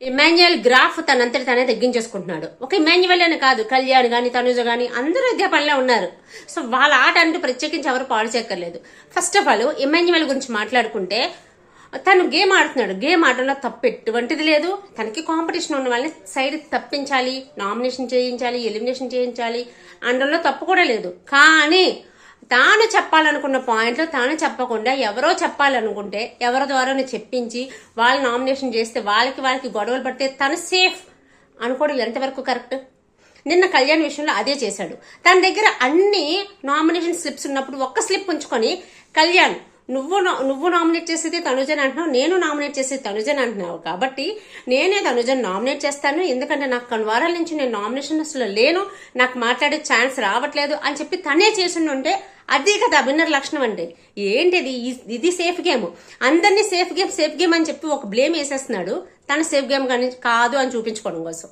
Emmanuel graph తనంతటి తనే తగ్గించేసుకుంటున్నాడు. ఒక ఇమాన్యుయల్ అని కాదు, కళ్యాణ్ గాని తనుజ గాని అందరూ ఇదే పనిలో ఉన్నారు. సో వాళ్ళ ఆట అంటూ ప్రత్యేకించి ఎవరు పాడు చేయక్కర్లేదు. ఫస్ట్ ఆఫ్ ఆల్ ఇమాన్యుయల్ గురించి మాట్లాడుకుంటే తను గేమ్ ఆడుతున్నాడు. గేమ్ ఆడడంలో తప్పు ఎటువంటిది లేదు. తనకి కాంపిటీషన్ ఉన్న వాళ్ళని సైడ్ తప్పించాలి, నామినేషన్ చేయించాలి, ఎలిమినేషన్ చేయించాలి అనడంలో తప్పు కూడా లేదు. కానీ తాను చెప్పాలనుకున్న పాయింట్లు తాను చెప్పకుండా ఎవరో చెప్పాలనుకుంటే ఎవరి ద్వారానే చెప్పించి వాళ్ళు నామినేషన్ చేస్తే వాళ్ళకి గొడవలు పడితే తను సేఫ్ అనుకోవడం ఎంతవరకు కరెక్ట్? నిన్న కళ్యాణ్ విషయంలో అదే చేశాడు. తన దగ్గర అన్ని నామినేషన్ స్లిప్స్ ఉన్నప్పుడు ఒక్క స్లిప్ ఉంచుకొని కళ్యాణ్ నువ్వు నామినేట్ చేసేది తనుజన్ అంటున్నావు, నేను నామినేట్ చేసేది తనుజన్ అంటున్నావు, కాబట్టి నేనే తనుజన్ నామినేట్ చేస్తాను, ఎందుకంటే నాకు కొన్ని వారాల నుంచి నేను నామినేషన్ అసలు లేను, నాకు మాట్లాడే ఛాన్స్ రావట్లేదు అని చెప్పి తనే చేసిండుంటే అదే కదా విన్నర్ లక్షణం అంటే. ఏంటిది? ఇది సేఫ్ గేమ్. అందరినీ సేఫ్ గేమ్ అని చెప్పి ఒక బ్లేమ్ వేసేస్తున్నాడు, తన సేఫ్ గేమ్ కానీ కాదు అని చూపించుకోవడం కోసం.